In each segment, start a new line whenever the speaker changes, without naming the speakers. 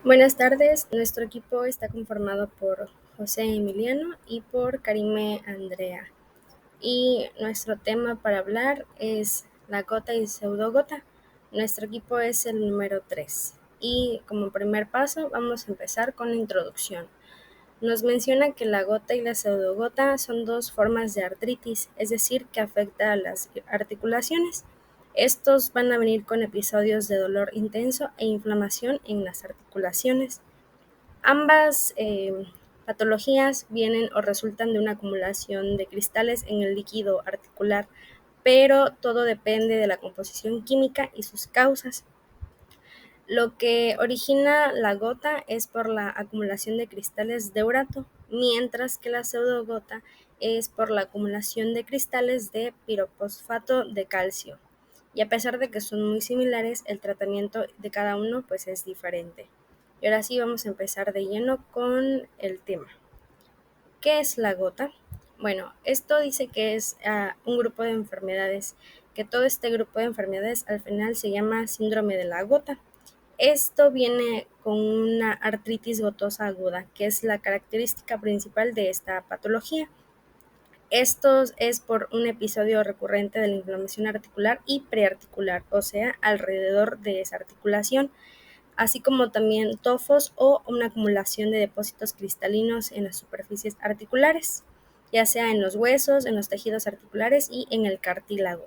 Buenas tardes, nuestro equipo está conformado por José Emiliano y por Karime Andrea. Y nuestro tema para hablar es la gota y pseudogota. Nuestro equipo es el número 3. Y como primer paso vamos a empezar con la introducción. Nos menciona que la gota y la pseudogota son dos formas de artritis, es decir, que afecta a las articulaciones. Estos van a venir con episodios de dolor intenso e inflamación en las articulaciones. Ambas patologías vienen o resultan de una acumulación de cristales en el líquido articular, pero todo depende de la composición química y sus causas. Lo que origina la gota es por la acumulación de cristales de urato, mientras que la pseudogota es por la acumulación de cristales de pirofosfato de calcio. Y a pesar de que son muy similares, el tratamiento de cada uno pues es diferente. Y ahora sí vamos a empezar de lleno con el tema. ¿Qué es la gota? Bueno, esto dice que es un grupo de enfermedades, que todo este grupo de enfermedades al final se llama síndrome de la gota. Esto viene con una artritis gotosa aguda, que es la característica principal de esta patología. Esto es por un episodio recurrente de la inflamación articular y prearticular, o sea, alrededor de esa articulación, así como también tofos o una acumulación de depósitos cristalinos en las superficies articulares, ya sea en los huesos, en los tejidos articulares y en el cartílago.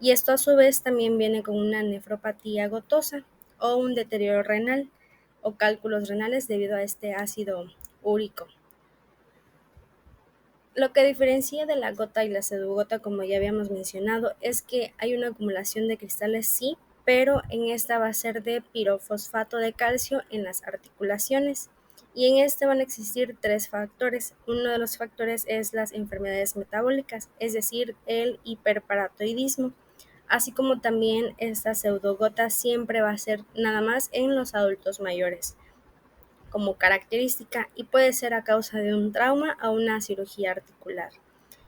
Y esto a su vez también viene con una nefropatía gotosa o un deterioro renal o cálculos renales debido a este ácido úrico. Lo que diferencia de la gota y la pseudogota, como ya habíamos mencionado, es que hay una acumulación de cristales, sí, pero en esta va a ser de pirofosfato de calcio en las articulaciones. Y en este van a existir tres factores. Uno de los factores es las enfermedades metabólicas, es decir, el hiperparatoidismo, así como también esta pseudogota siempre va a ser nada más en los adultos mayores como característica y puede ser a causa de un trauma o una cirugía articular.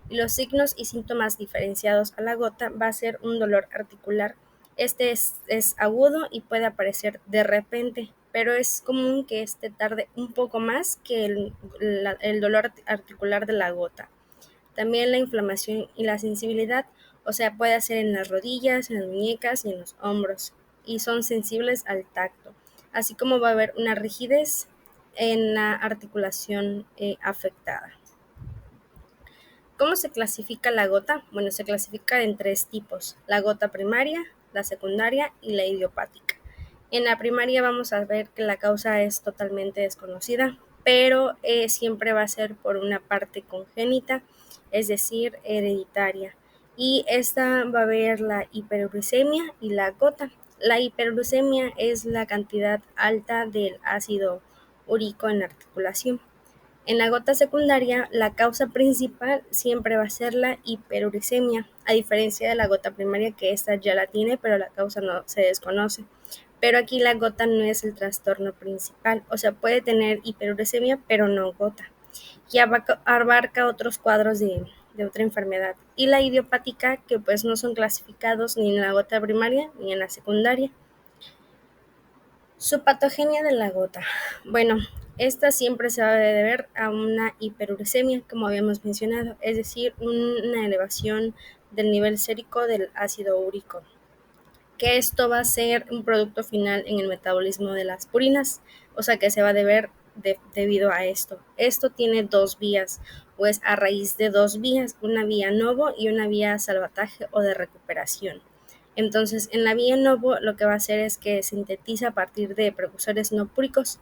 Y los signos y síntomas diferenciados a la gota va a ser un dolor articular. Este es agudo y puede aparecer de repente, pero es común que este tarde un poco más que el dolor articular de la gota. También la inflamación y la sensibilidad, o sea, puede ser en las rodillas, en las muñecas y en los hombros, y son sensibles al tacto, así como va a haber una rigidez en la articulación afectada. ¿Cómo se clasifica la gota? Bueno, se clasifica en tres tipos: la gota primaria, la secundaria y la idiopática. En la primaria vamos a ver que la causa es totalmente desconocida, pero siempre va a ser por una parte congénita, es decir, hereditaria. Y esta va a haber la hiperuricemia y la gota. La hiperuricemia es la cantidad alta del ácido úrico en la articulación. En la gota secundaria, la causa principal siempre va a ser la hiperuricemia, a diferencia de la gota primaria, que esta ya la tiene, pero la causa no se desconoce. Pero aquí la gota no es el trastorno principal, o sea, puede tener hiperuricemia, pero no gota. Y abarca otros cuadros de otra enfermedad. Y la idiopática, que pues no son clasificados ni en la gota primaria ni en la secundaria. Su patogenia de la gota. Bueno, esta siempre se va a deber a una hiperuricemia, como habíamos mencionado, es decir, una elevación del nivel sérico del ácido úrico, que esto va a ser un producto final en el metabolismo de las purinas, o sea que se va a deber debido a esto. Esto tiene dos vías, o es a raíz de dos vías, una vía novo y una vía salvataje o de recuperación. Entonces, en la vía novo lo que va a hacer es que sintetiza a partir de precursores no purínicos,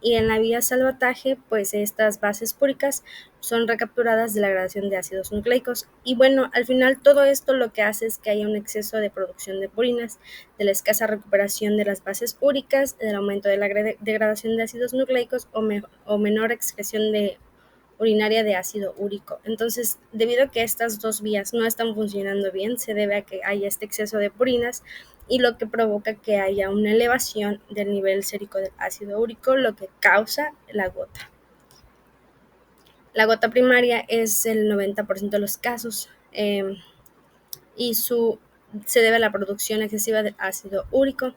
y en la vía salvataje, pues estas bases púricas son recapturadas de la gradación de ácidos nucleicos. Y bueno, al final todo esto lo que hace es que haya un exceso de producción de purinas, de la escasa recuperación de las bases úricas, del aumento de la degradación de ácidos nucleicos o menor excreción de urinaria de ácido úrico. Entonces, debido a que estas dos vías no están funcionando bien, se debe a que haya este exceso de purinas y lo que provoca que haya una elevación del nivel sérico del ácido úrico, lo que causa la gota. La gota primaria es el 90% de los casos y se debe a la producción excesiva de ácido úrico.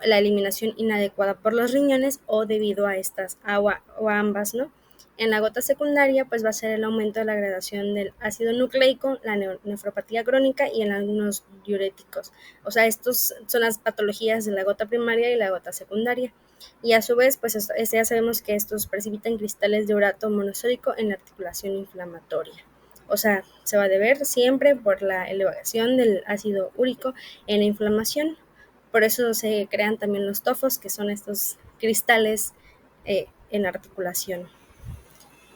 la eliminación inadecuada por los riñones o debido a estas o a ambas, ¿no? En la gota secundaria, pues va a ser el aumento de la gradación del ácido nucleico, la nefropatía crónica y en algunos diuréticos. O sea, estos son las patologías de la gota primaria y la gota secundaria. Y a su vez, pues ya sabemos que estos precipitan cristales de urato monosódico en la articulación inflamatoria. O sea, se va a deber siempre por la elevación del ácido úrico en la inflamación. Por eso se crean también los tofos, que son estos cristales en la articulación.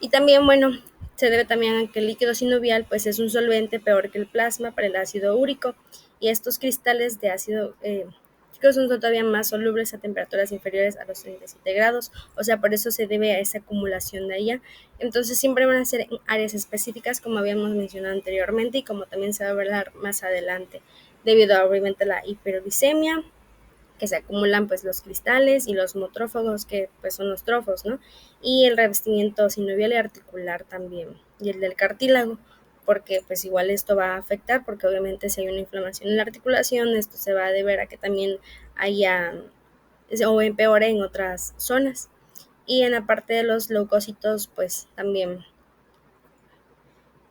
Y también, bueno, se debe también a que el líquido sinovial pues es un solvente peor que el plasma para el ácido úrico, y estos cristales de ácido son todavía más solubles a temperaturas inferiores a los 37 grados, o sea, por eso se debe a esa acumulación de ella. Entonces siempre van a ser en áreas específicas, como habíamos mencionado anteriormente y como también se va a hablar más adelante, debido a obviamente la hiperuricemia, que se acumulan pues los cristales, y los motrófagos, que pues son los trofos, ¿no? Y el revestimiento sinovial y articular también, y el del cartílago, porque pues igual esto va a afectar, porque obviamente si hay una inflamación en la articulación, esto se va a deber a que también haya o empeore en otras zonas. Y en la parte de los leucocitos, pues también.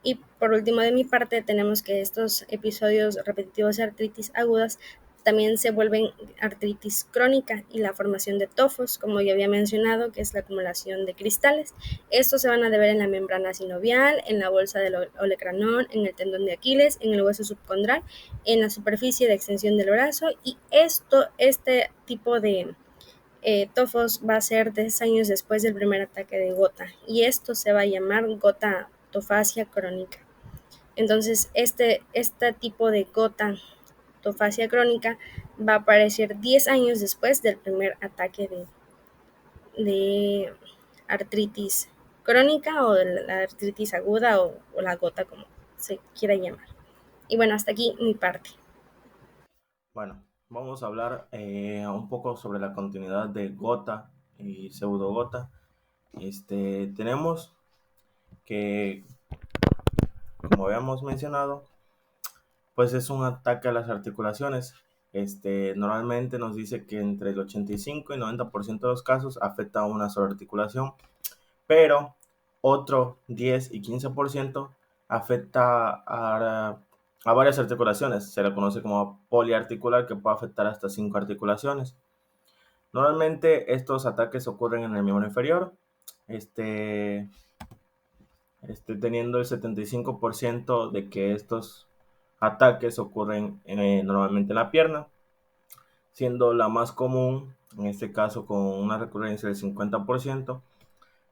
Y por último, de mi parte, tenemos que estos episodios repetitivos de artritis agudas también se vuelven artritis crónica, y la formación de tofos, como ya había mencionado, que es la acumulación de cristales. Estos se van a deber en la membrana sinovial, en la bolsa del olecranón, en el tendón de Aquiles, en el hueso subcondral, en la superficie de extensión del brazo. Y este tipo de tofos va a ser 10 años después del primer ataque de gota, y esto se va a llamar gota tofasia crónica. Entonces, este tipo de gota tofasia crónica va a aparecer 10 años después del primer ataque de artritis crónica, o de la artritis aguda, o la gota, como se quiera llamar. Y bueno, hasta aquí mi parte.
Bueno, vamos a hablar un poco sobre la continuidad de gota y pseudogota. Tenemos que, como habíamos mencionado, pues es un ataque a las articulaciones. Normalmente nos dice que entre el 85 y 90% de los casos afecta a una sola articulación, pero otro 10 y 15% afecta a varias articulaciones. Se le conoce como poliarticular, que puede afectar hasta 5 articulaciones. Normalmente estos ataques ocurren en el miembro inferior, este, teniendo el 75% de que estos ataques ocurren normalmente en la pierna, siendo la más común, en este caso con una recurrencia del 50%,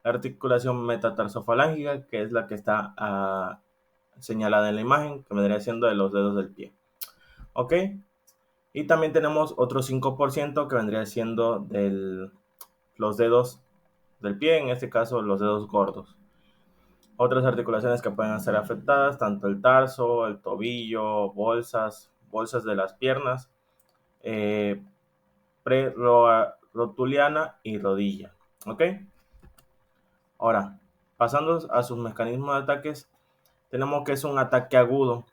la articulación metatarsofalángica, que es la que está señalada en la imagen, que vendría siendo de los dedos del pie. ¿Ok? Y también tenemos otro 5% que vendría siendo de los dedos del pie, en este caso los dedos gordos. Otras articulaciones que pueden ser afectadas, tanto el tarso, el tobillo, bolsas de las piernas, prerotuliana y rodilla. ¿Ok? Ahora, pasando a sus mecanismos de ataques, tenemos que es un ataque agudo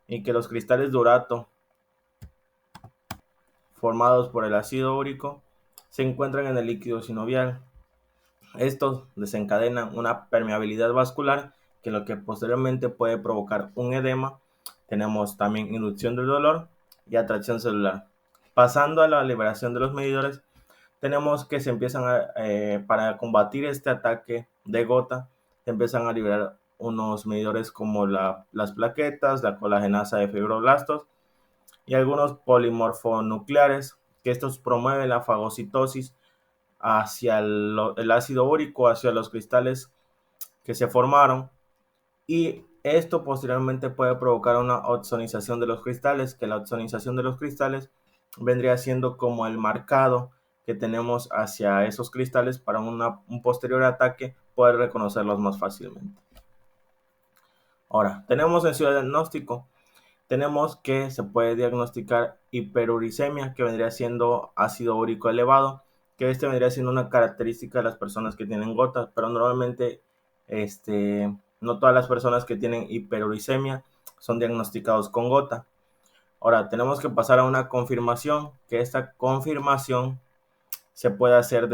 y que los cristales de urato formados por el ácido úrico se encuentran en el líquido sinovial. Estos desencadenan una permeabilidad vascular, que lo que posteriormente puede provocar un edema. Tenemos también inducción del dolor y atracción celular. Pasando a la liberación de los medidores, tenemos que se empiezan para combatir este ataque de gota, se empiezan a liberar unos medidores como las plaquetas, la colagenasa de fibroblastos y algunos polimorfonucleares, que estos promueven la fagocitosis hacia el ácido úrico, hacia los cristales que se formaron, y esto posteriormente puede provocar una oxonización de los cristales, que la oxonización de los cristales vendría siendo como el marcado que tenemos hacia esos cristales para un posterior ataque poder reconocerlos más fácilmente. Ahora, tenemos en su diagnóstico, tenemos que se puede diagnosticar hiperuricemia, que vendría siendo ácido úrico elevado, que vendría siendo una característica de las personas que tienen gotas, pero normalmente no todas las personas que tienen hiperuricemia son diagnosticados con gota. Ahora tenemos que pasar a una confirmación, que esta confirmación se puede hacer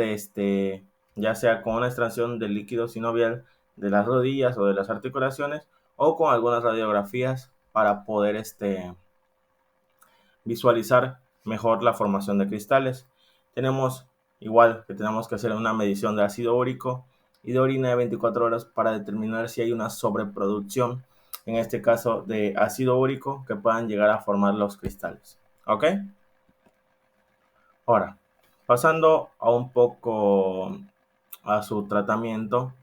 ya sea con una extracción del líquido sinovial de las rodillas o de las articulaciones, o con algunas radiografías para poder visualizar mejor la formación de cristales. Tenemos igual que tenemos que hacer una medición de ácido úrico y de orina de 24 horas para determinar si hay una sobreproducción, en este caso de ácido úrico, que puedan llegar a formar los cristales. ¿Ok? Ahora, pasando a un poco a su tratamiento,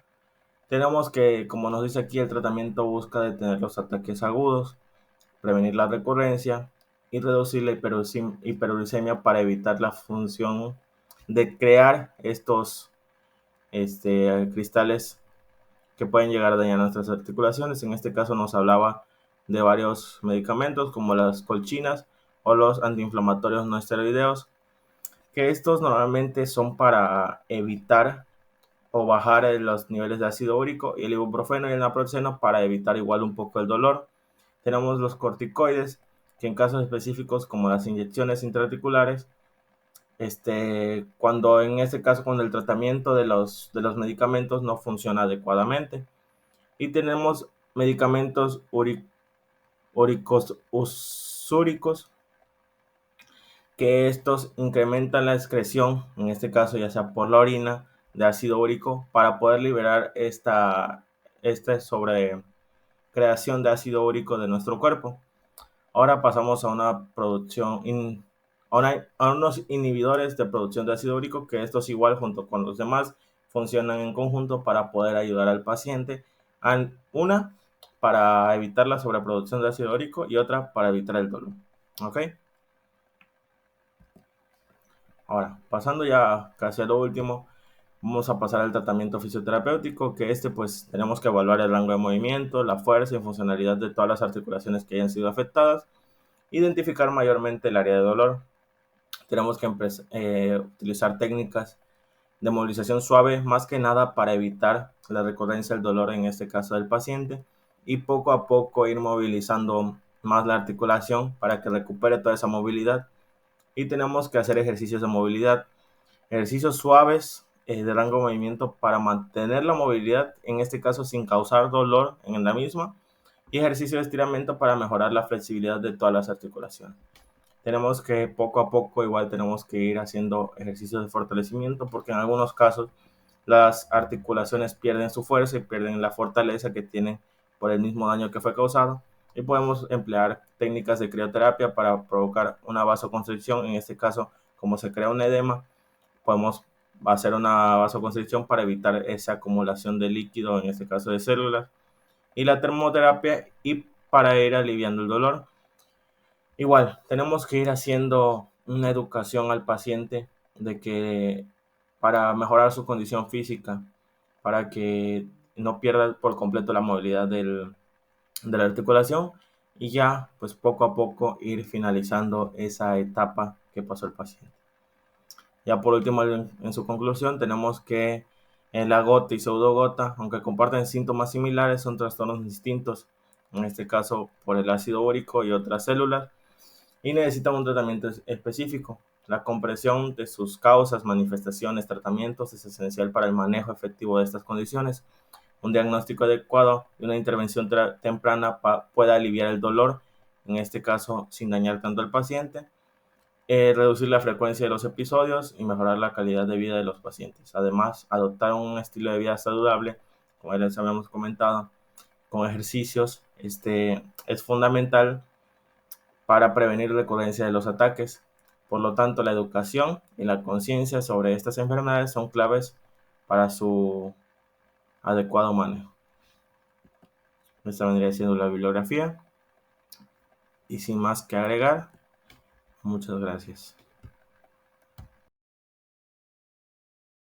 tenemos que, como nos dice aquí, el tratamiento busca detener los ataques agudos, prevenir la recurrencia y reducir la hiperuricemia para evitar la función de crear estos cristales que pueden llegar a dañar nuestras articulaciones. En este caso nos hablaba de varios medicamentos como las colchinas o los antiinflamatorios no esteroideos, que estos normalmente son para evitar o bajar los niveles de ácido úrico, y el ibuprofeno y el naproxeno para evitar igual un poco el dolor. Tenemos los corticoides, que en casos específicos como las inyecciones intraarticulares, cuando en este caso cuando el tratamiento de los medicamentos no funciona adecuadamente. Y tenemos medicamentos úricos usúricos, que estos incrementan la excreción, en este caso ya sea por la orina, de ácido úrico para poder liberar esta sobrecreación de ácido úrico de nuestro cuerpo. Ahora pasamos a una a unos inhibidores de producción de ácido úrico, que estos igual junto con los demás funcionan en conjunto para poder ayudar al paciente. Una para evitar la sobreproducción de ácido úrico y otra para evitar el dolor. ¿Ok? Ahora, pasando ya casi a lo último, vamos a pasar al tratamiento fisioterapéutico, que pues tenemos que evaluar el rango de movimiento, la fuerza y funcionalidad de todas las articulaciones que hayan sido afectadas, identificar mayormente el área de dolor. Tenemos que utilizar técnicas de movilización suave, más que nada para evitar la recurrencia del dolor en este caso del paciente, y poco a poco ir movilizando más la articulación para que recupere toda esa movilidad. Y tenemos que hacer ejercicios de movilidad, ejercicios suaves de rango de movimiento para mantener la movilidad, en este caso sin causar dolor en la misma, y ejercicio de estiramiento para mejorar la flexibilidad de todas las articulaciones. Tenemos que poco a poco igual tenemos que ir haciendo ejercicios de fortalecimiento, porque en algunos casos las articulaciones pierden su fuerza y pierden la fortaleza que tienen por el mismo daño que fue causado, y podemos emplear técnicas de crioterapia para provocar una vasoconstricción. En este caso, como se crea un edema, podemos hacer una vasoconstricción para evitar esa acumulación de líquido, en este caso de células, y la termoterapia, y para ir aliviando el dolor. Igual, tenemos que ir haciendo una educación al paciente de que para mejorar su condición física, para que no pierda por completo la movilidad de la articulación, y ya pues poco a poco ir finalizando esa etapa que pasó el paciente. Ya por último, en su conclusión, tenemos que la gota y pseudogota, aunque comparten síntomas similares, son trastornos distintos, en este caso por el ácido úrico y otras células, y necesitan un tratamiento específico. La comprensión de sus causas, manifestaciones, tratamientos es esencial para el manejo efectivo de estas condiciones. Un diagnóstico adecuado y una intervención temprana puede aliviar el dolor, en este caso sin dañar tanto al paciente, reducir la frecuencia de los episodios y mejorar la calidad de vida de los pacientes. Además, adoptar un estilo de vida saludable, como ya les habíamos comentado, con ejercicios, es fundamental para prevenir recurrencia de los ataques. Por lo tanto, la educación y la conciencia sobre estas enfermedades son claves para su adecuado manejo. Esta vendría siendo la bibliografía. Y sin más que agregar, muchas gracias.